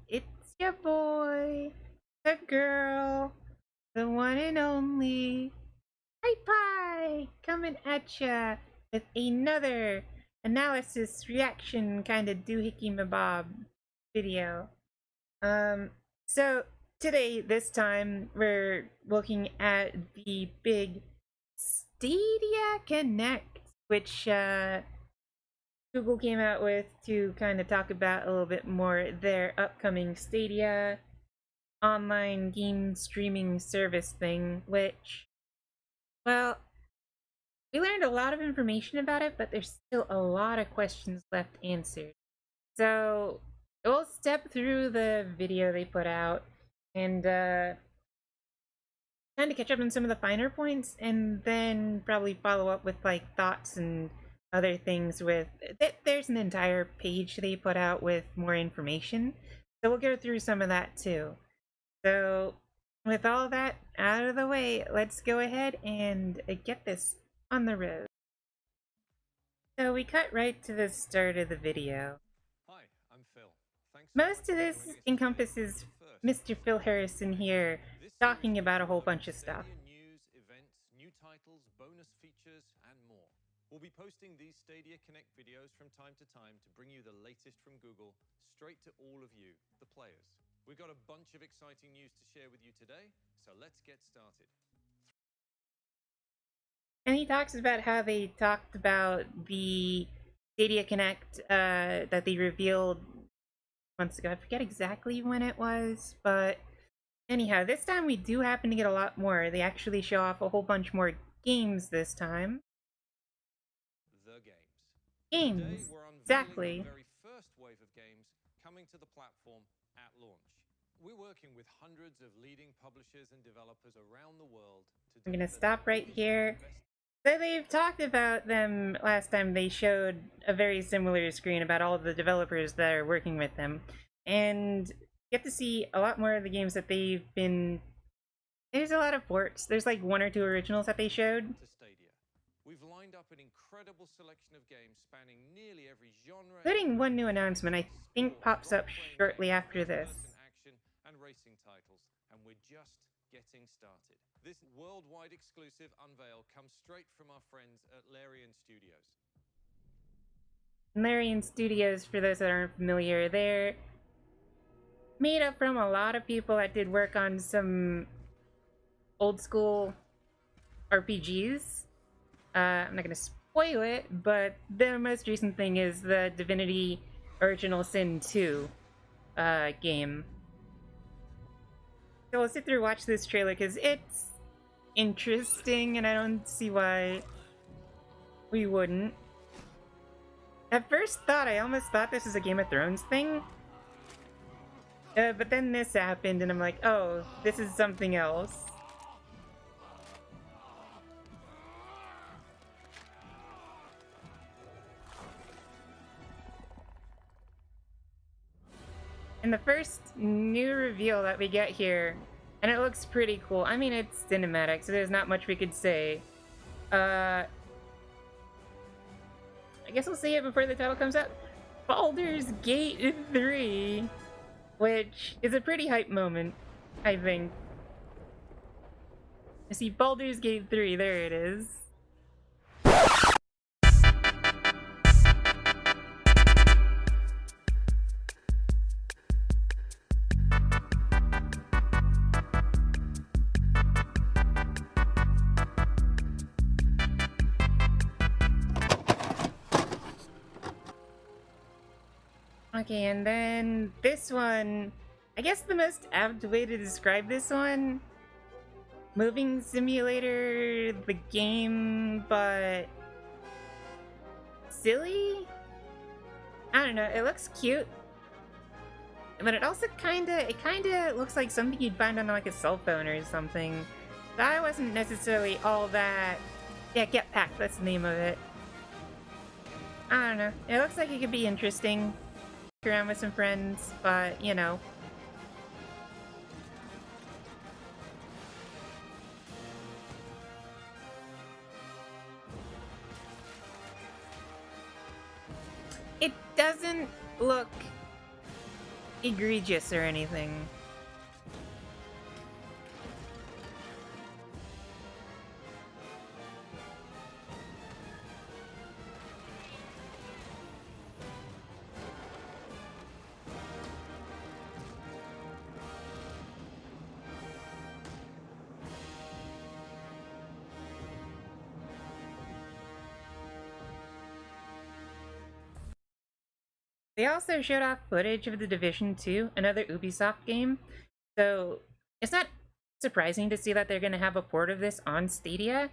It's your boy, the girl, the one and only Ai Pai, coming at ya with another analysis reaction kind of doohickey mabob video. Um, so today, this time, we're looking at the big Stadia Connect, which Google came out with to kind of talk about a little bit more their upcoming Stadia online game streaming service thing, which, well, we learned a lot of information about it, but there's still a lot of questions left answered. So we'll step through the video they put out and kind of catch up on some of the finer points, and then probably follow up with like thoughts and other things with there's an entire page they put out with more information, so we'll go through some of that too. So with all that out of the way, let's go ahead and get this on the road. So we cut right to the start of the video. Hi, I'm Phil. Thanks Most of this encompasses Mr. Phil Harrison here talking about a whole bunch of stuff. News, events, new titles, bonus features, and more. We'll be posting these Stadia Connect videos from time to time to bring you the latest from Google straight to all of you, the players. We've got a bunch of exciting news to share with you today, so let's get started. And he talks about how they talked about the Stadia Connect that they revealed months ago. I forget exactly when it was, but anyhow, this time we do happen to get a lot more. They actually show off a whole bunch more games this time. The games. Games. Today we're unveiling Exactly. the very first wave of games coming to the platform at launch. We're working with hundreds of leading publishers and developers around the world to I'm gonna stop right here. So they've talked about them last time. They showed a very similar screen about all of the developers that are working with them, and get to see a lot more of the games that they've been. There's a lot of ports. There's like one or two originals that they showed. To Stadia. We've lined up an incredible selection of games spanning nearly every genre, Including one new announcement I think pops up shortly after this. Action and racing titles, and we're just getting started. This worldwide exclusive Unveiled comes straight from our friends at Larian Studios. Larian Studios, for those that aren't familiar, they're made up from a lot of people that did work on some old school RPGs. I'm not gonna spoil it, but the most recent thing is the Divinity Original Sin 2 game. So we'll sit through and watch this trailer because it's interesting and I don't see why we wouldn't. At first thought, I almost thought this was a Game of Thrones thing. But then this happened and I'm like, oh, this is something else. And the first new reveal that we get here, and it looks pretty cool. I mean, it's cinematic, so there's not much we could say. I guess we'll see it before the title comes out. Baldur's Gate 3, which is a pretty hype moment, I think. I see Baldur's Gate 3, there it is. Okay, and then this one, I guess the most apt way to describe this one, moving simulator, the game, but silly? I don't know, it looks cute, but it also kinda looks like something you'd find on like a cell phone or something. So I wasn't necessarily all that. Yeah, Get Packed, that's the name of it. I don't know, it looks like it could be interesting around with some friends, but you know. It doesn't look egregious or anything. They also showed off footage of The Division 2, another Ubisoft game. So it's not surprising to see that they're going to have a port of this on Stadia.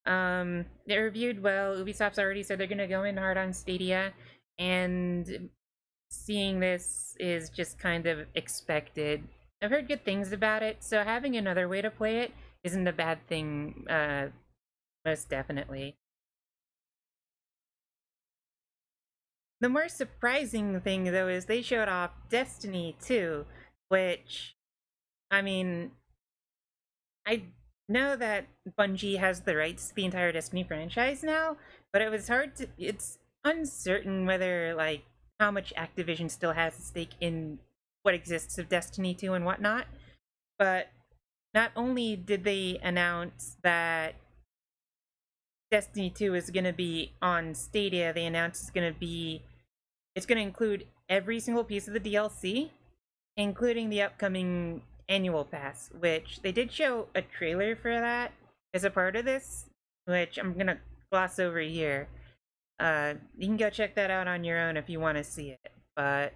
It reviewed well. Ubisoft's already said they're going to go in hard on Stadia, and seeing this is just kind of expected. I've heard good things about it, so having another way to play it isn't a bad thing, most definitely. The more surprising thing, though, is they showed off Destiny 2, which, I mean, I know that Bungie has the rights to the entire Destiny franchise now, but it was hard to. It's uncertain whether, like, how much Activision still has a stake in what exists of Destiny 2 and whatnot. But not only did they announce that Destiny 2 is going to be on Stadia, they announced it's going to include every single piece of the DLC, including the upcoming annual pass, which they did show a trailer for that as a part of this, which I'm going to gloss over here. You can go check that out on your own if you want to see it. But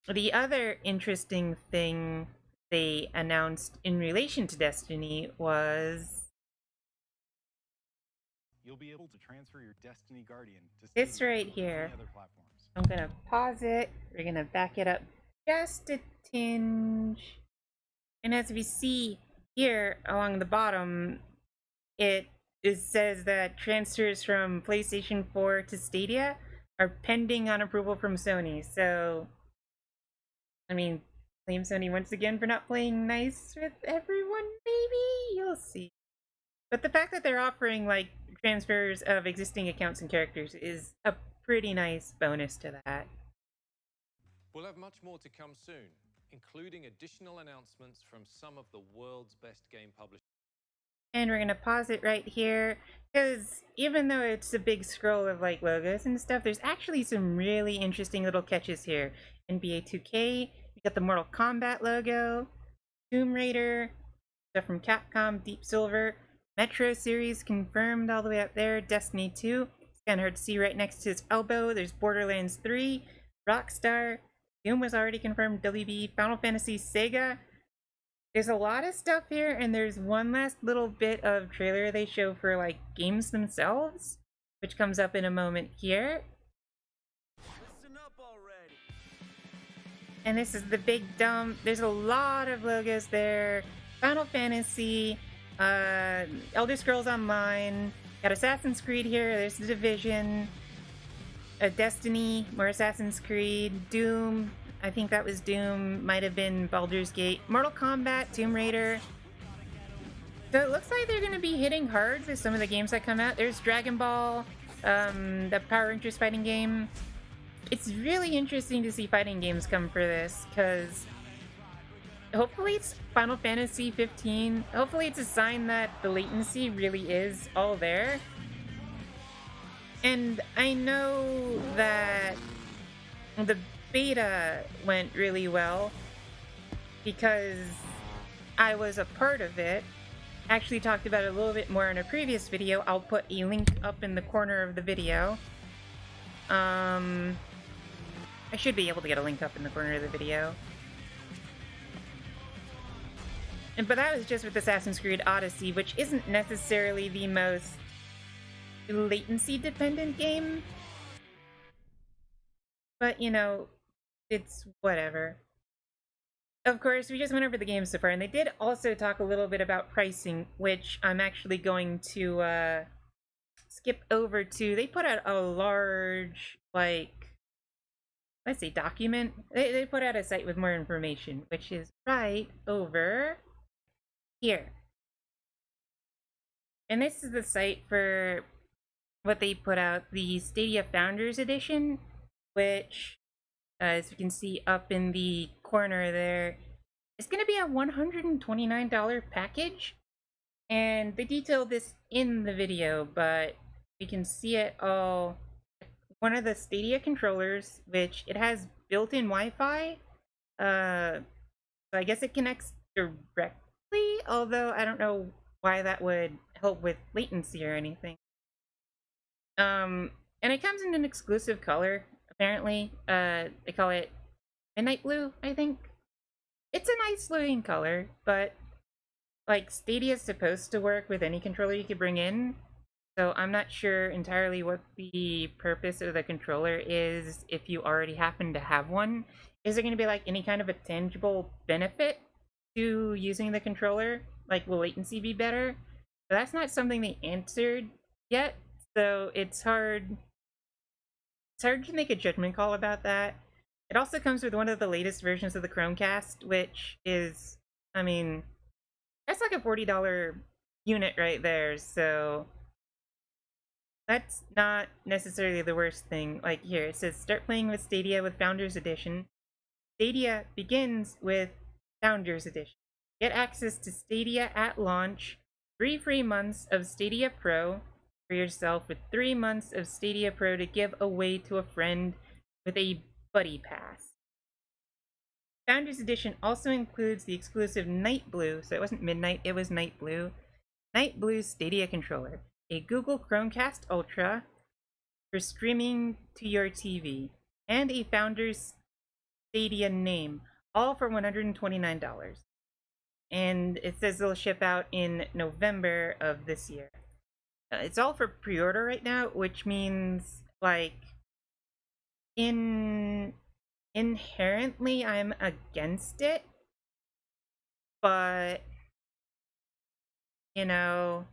the other interesting thing they announced in relation to Destiny was you'll be able to transfer your Destiny Guardian to this right here. other platforms. I'm gonna pause it. We're gonna back it up just a tinge. And as we see here along the bottom, it says that transfers from PlayStation 4 to Stadia are pending on approval from Sony. So, I mean, blame Sony once again for not playing nice with everyone, maybe? You'll see. But the fact that they're offering, like, transfers of existing accounts and characters is a pretty nice bonus to that. We'll have much more to come soon, including additional announcements from some of the world's best game publishers. And we're gonna pause it right here, because even though it's a big scroll of, like, logos and stuff, there's actually some really interesting little catches here. NBA 2K, we got the Mortal Kombat logo, Tomb Raider, stuff from Capcom, Deep Silver, Metro series confirmed all the way up there, Destiny 2, it's kinda hard to see right next to his elbow, there's Borderlands 3, Rockstar, Doom was already confirmed, WB, Final Fantasy, Sega. There's a lot of stuff here, and there's one last little bit of trailer they show for, like, games themselves, which comes up in a moment here. Listen up already. And this is the big dump. There's a lot of logos there. Final Fantasy, Elder Scrolls Online, got Assassin's Creed here, there's The Division, Destiny, more Assassin's Creed, Doom, I think that was Doom, might have been Baldur's Gate, Mortal Kombat, Tomb Raider. So it looks like they're going to be hitting hard with some of the games that come out. There's Dragon Ball, the Power Rangers fighting game. It's really interesting to see fighting games come for this, because hopefully it's Final Fantasy 15. Hopefully it's a sign that the latency really is all there. And I know that the beta went really well because I was a part of it. Actually talked about it a little bit more in a previous video. I'll put a link up in the corner of the video. I should be able to get a link up in the corner of the video. But that was just with Assassin's Creed Odyssey, which isn't necessarily the most latency dependent game. But, you know, it's whatever. Of course, we just went over the games so far, and they did also talk a little bit about pricing, which I'm actually going to skip over to. They put out a large, like, let's say document. They put out a site with more information, which is right over here. And this is the site for what they put out, the Stadia Founders Edition, which As you can see up in the corner there, it's going to be a $129 package. And they detail this in the video, but we can see it all. One of the Stadia controllers, which it has built-in Wi-Fi. So I guess it connects directly, although I don't know why that would help with latency or anything. And it comes in an exclusive color, apparently. They call it Midnight Blue, I think. It's a nice looking color, but like Stadia is supposed to work with any controller you could bring in. So I'm not sure entirely what the purpose of the controller is if you already happen to have one. Is there going to be like any kind of a tangible benefit to using the controller? Like, will latency be better? But that's not something they answered yet, so it's hard to make a judgment call about that. It also comes with one of the latest versions of the Chromecast, which is, I mean, that's like a $40 unit right there, so that's not necessarily the worst thing. Like here, it says start playing with Stadia with Founders Edition. Stadia begins with Founders Edition. Get access to Stadia at launch, 3 free months of Stadia Pro for yourself with 3 months of Stadia Pro to give away to a friend with a buddy pass. Founders Edition also includes the exclusive Night Blue, so it wasn't Midnight, it was Night Blue. Night Blue Stadia controller, a Google Chromecast Ultra for streaming to your TV, and a Founders Stadia name, all for $129. And it says it'll ship out in November of this year. It's all for pre-order right now, which means, like, inherently I'm against it, but you know,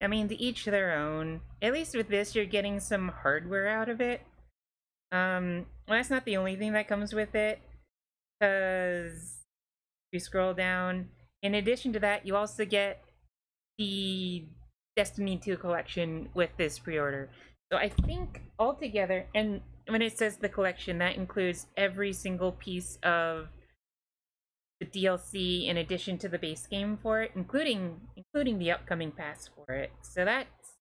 I mean, to each their own. At least with this, you're getting some hardware out of it. Well, that's not the only thing that comes with it, because if you scroll down, in addition to that, you also get the Destiny 2 collection with this pre-order. So I think altogether, and when it says the collection, that includes every single piece of the DLC in addition to the base game for it, including the upcoming pass for it. So that's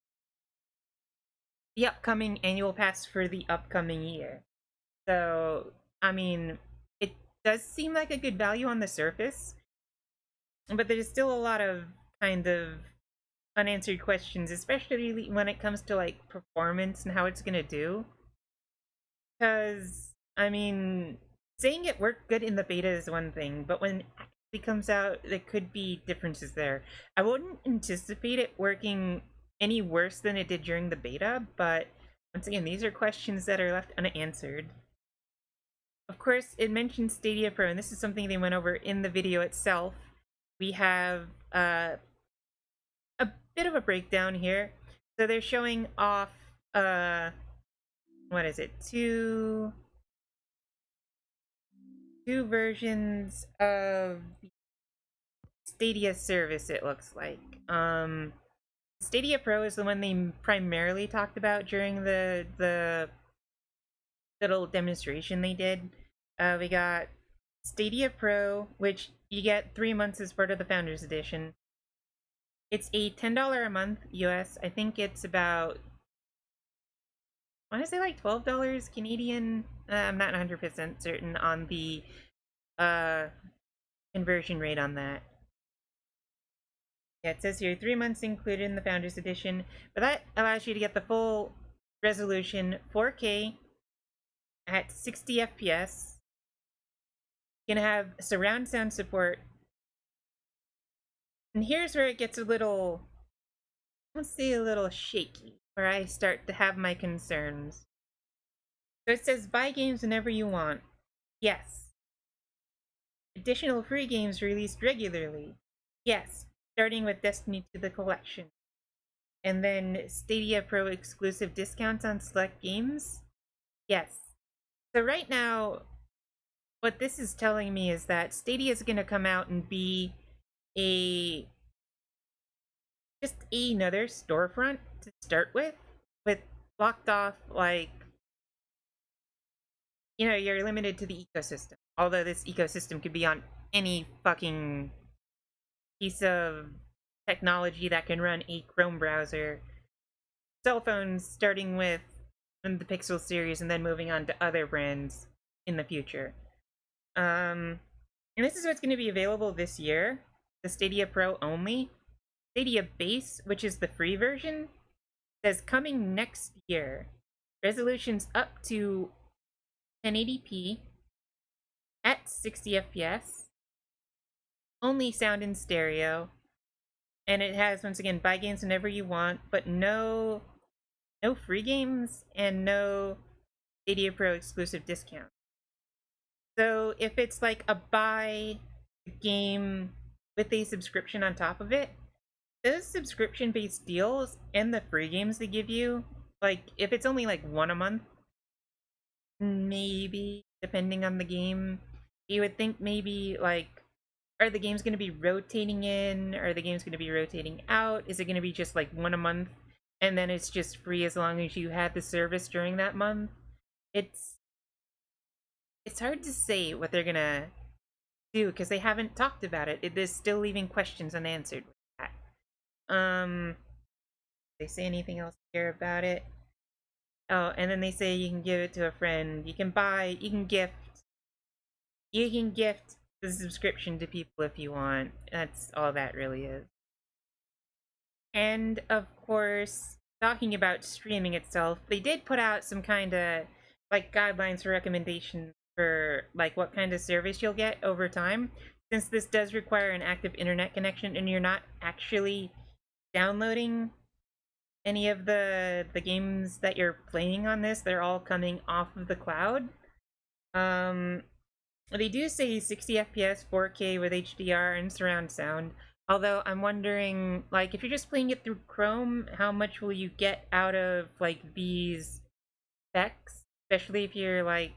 the upcoming annual pass for the upcoming year. So, I mean, it does seem like a good value on the surface, but there's still a lot of kind of unanswered questions, especially when it comes to like performance and how it's gonna do. Because, I mean, saying it worked good in the beta is one thing, but when it actually comes out, there could be differences there. I wouldn't anticipate it working any worse than it did during the beta, but once again, these are questions that are left unanswered. Of course, it mentions Stadia Pro, and this is something they went over in the video itself. We have a bit of a breakdown here. So they're showing off, what is it? Two versions of Stadia service, it looks like. Stadia Pro is the one they primarily talked about during the little demonstration they did. We got Stadia Pro, which you get 3 months as part of the Founders Edition. It's a $10 a month US. I think it's about, I want to say like $12 Canadian. I'm not 100% certain on the conversion rate on that. Yeah, it says here 3 months included in the Founders Edition, but that allows you to get the full resolution 4K at 60 FPS. You can have surround sound support. And here's where it gets a little, let's say a little shaky, where I start to have my concerns. So it says buy games whenever you want. Yes. Additional free games released regularly. Yes. Starting with Destiny 2 the collection. And then Stadia Pro exclusive discounts on select games. Yes. So right now, what this is telling me is that Stadia is going to come out and be just another storefront to start with blocked off like you're limited to the ecosystem. Although this ecosystem could be on any fucking piece of technology that can run a Chrome browser. Cell phones starting with the Pixel series and then moving on to other brands in the future. And this is what's going to be available this year. The Stadia Pro only. Stadia Base, which is the free version, says coming next year. Resolutions up to 1080p at 60 FPS. Only sound in stereo. And it has, once again, buy games whenever you want, but no free games and no Stadia Pro exclusive discount. So if it's like a buy game with a subscription on top of it, those subscription-based deals and the free games they give you, like if it's only like one a month, maybe depending on the game, you would think maybe like, are the games going to be rotating in? Are the games going to be rotating out? Is it going to be just like one a month and then it's just free as long as you had the service during that month? It's hard to say what they're going to do because they haven't talked about it. They're still leaving questions unanswered with that. They say anything else here about it? Oh, and then they say you can give it to a friend. You can gift the subscription to people if you want. That's all that really is. And of course, talking about streaming itself, they did put out some kind of like guidelines for recommendations for like what kind of service you'll get over time. Since this does require an active internet connection and you're not actually downloading any of the games that you're playing on this, they're all coming off of the cloud. They do say 60 FPS, 4K with HDR and surround sound. Although I'm wondering, like, if you're just playing it through Chrome, how much will you get out of like these specs? Especially if you're like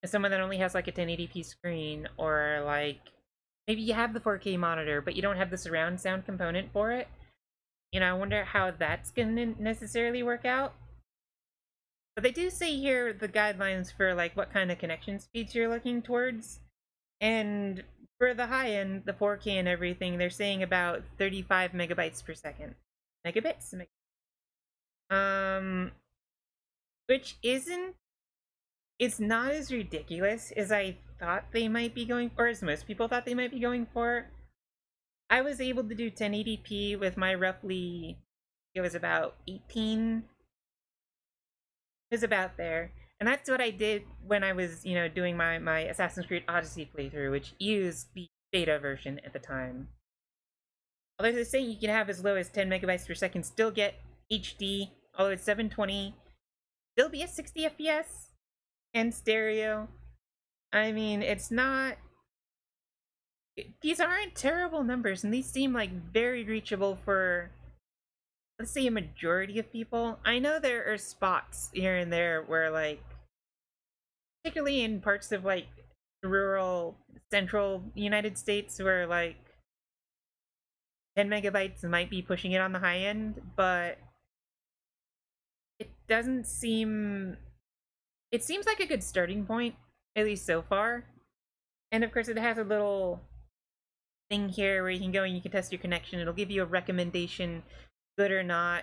someone that only has like a 1080p screen, or like maybe you have the 4K monitor but you don't have the surround sound component for it. I wonder how that's gonna necessarily work out. But they do say here the guidelines for like what kind of connection speeds you're looking towards. And for the high end, the 4K and everything, they're saying about 35 megabytes per second. Megabits? Which isn't, it's not as ridiculous as I thought they might be going, or as most people thought they might be going for. I was able to do 1080p with my roughly, it was about 18. It was about there. And that's what I did when I was, doing my Assassin's Creed Odyssey playthrough, which used the beta version at the time. Although they're saying you can have as low as 10 megabytes per second, still get HD, although it's 720, still be at 60 FPS and stereo. I mean, it's not, these aren't terrible numbers, and these seem like very reachable for, let's say, a majority of people. I know there are spots here and there where, like, particularly in parts of like rural central United States, where like 10 megabytes might be pushing it on the high end, but it doesn't seem, it seems like a good starting point, at least so far. And of course it has a little thing here where you can go and you can test your connection. It'll give you a recommendation, good or not.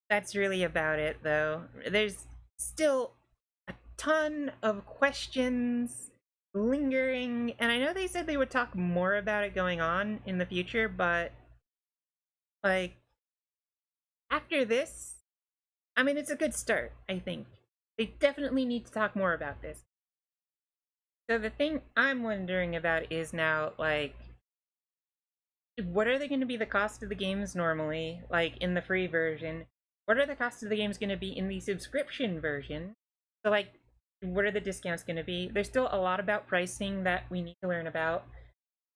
That's really about it, though. There's still a ton of questions lingering, and I know they said they would talk more about it going on in the future, but like after this, I mean, it's a good start, I think. They definitely need to talk more about this. So the thing I'm wondering about is now, like, what are they going to be the cost of the games normally, like in the free version? What are the costs of the games going to be in the subscription version? So, like, what are the discounts going to be? There's still a lot about pricing that we need to learn about.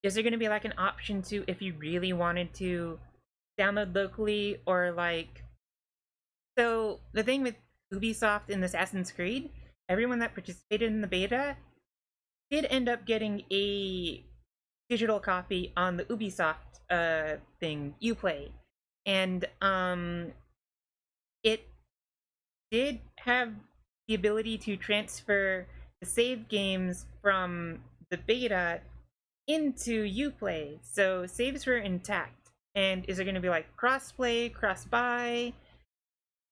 Is there going to be, like, an option to, if you really wanted to download locally, or, like... So, the thing with Ubisoft and Assassin's Creed, everyone that participated in the beta did end up getting a digital copy on the Ubisoft thing, Uplay. And, it did have the ability to transfer the save games from the beta into Uplay, so saves were intact. And is there going to be like crossplay, cross-buy?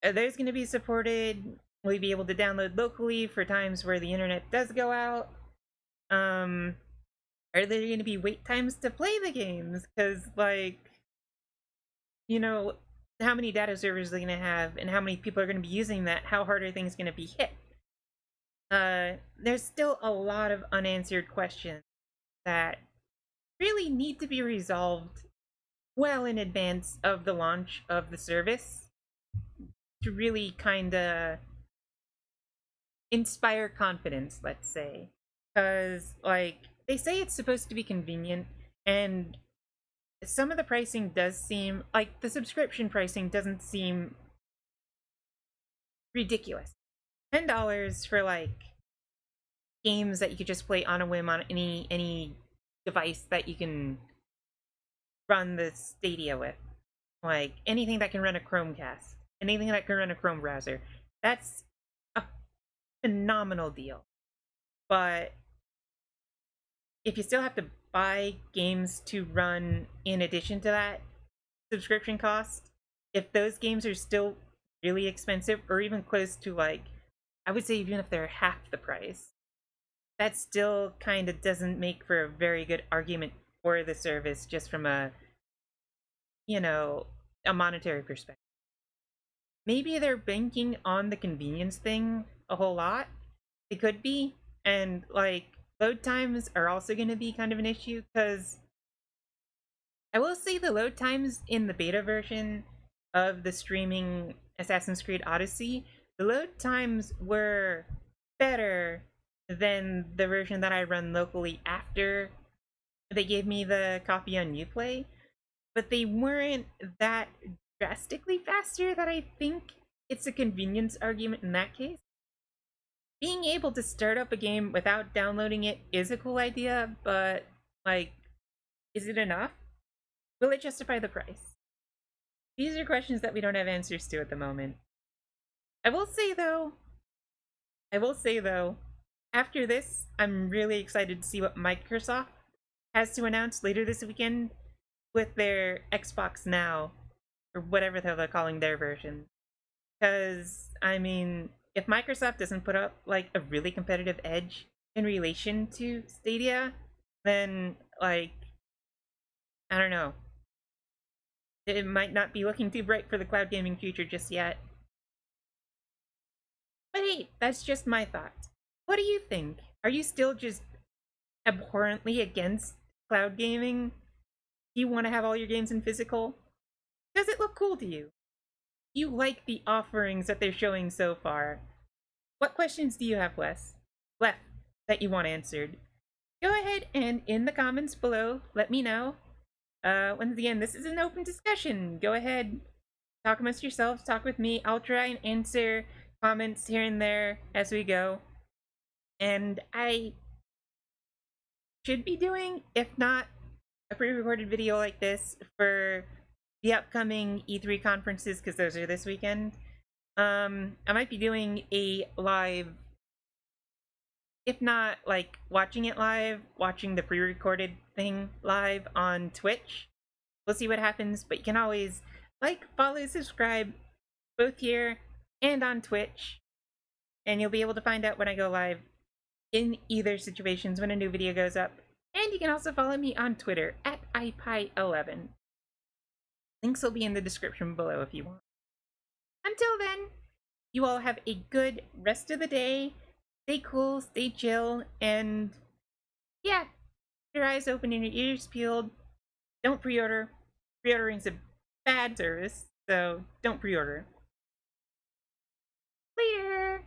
Are those going to be supported? Will you be able to download locally for times where the internet does go out? Are there going to be wait times to play the games? Because, like, you know, how many data servers are they going to have and how many people are going to be using that? How hard are things going to be hit? There's still a lot of unanswered questions that really need to be resolved well in advance of the launch of the service to really kind of inspire confidence, let's say. Because, like, they say it's supposed to be convenient, and some of the pricing does seem like the subscription pricing doesn't seem ridiculous. $10 for like games that you could just play on a whim on any device that you can run the Stadia with. Like anything that can run a Chromecast, anything that can run a Chrome browser. That's a phenomenal deal. But if you still have to buy games to run in addition to that subscription cost, if those games are still really expensive or even close to, like, I would say even if they're half the price, that still kind of doesn't make for a very good argument for the service just from a, you know, a monetary perspective. Maybe they're banking on the convenience thing a whole lot. It could be. And, like, load times are also going to be kind of an issue because I will say the load times in the beta version of the streaming Assassin's Creed Odyssey, the load times were better than the version that I run locally after they gave me the copy on Uplay, but they weren't that drastically faster that I think it's a convenience argument in that case. Being able to start up a game without downloading it is a cool idea, but, like, is it enough? Will it justify the price? These are questions that we don't have answers to at the moment. I will say though, after this, I'm really excited to see what Microsoft has to announce later this weekend with their Xbox Now, or whatever they're calling their version. Because, I mean, if Microsoft doesn't put up, like, a really competitive edge in relation to Stadia, then, like, I don't know. It might not be looking too bright for the cloud gaming future just yet. But hey, that's just my thoughts. What do you think? Are you still just abhorrently against cloud gaming? Do you want to have all your games in physical? Does it look cool to you? Do you like the offerings that they're showing so far? What questions do you have left that you want answered? Go ahead and in the comments below, let me know. Once again, this is an open discussion. Go ahead, talk amongst yourselves, talk with me. I'll try and answer comments here and there as we go. And I should be doing, if not a pre-recorded video like this for the upcoming E3 conferences, because those are this weekend. I might be doing a live, if not like watching it live, watching the pre-recorded thing live on Twitch. We'll see what happens, but you can always like, follow, subscribe, both here and on Twitch, and you'll be able to find out when I go live in either situations when a new video goes up. And you can also follow me on Twitter at Ai Pai 11. Links will be in the description below if you want. Until then, you all have a good rest of the day. Stay cool, stay chill, and yeah, keep your eyes open and your ears peeled. Don't pre-order. Pre-ordering's a bad service, so don't pre-order. Later!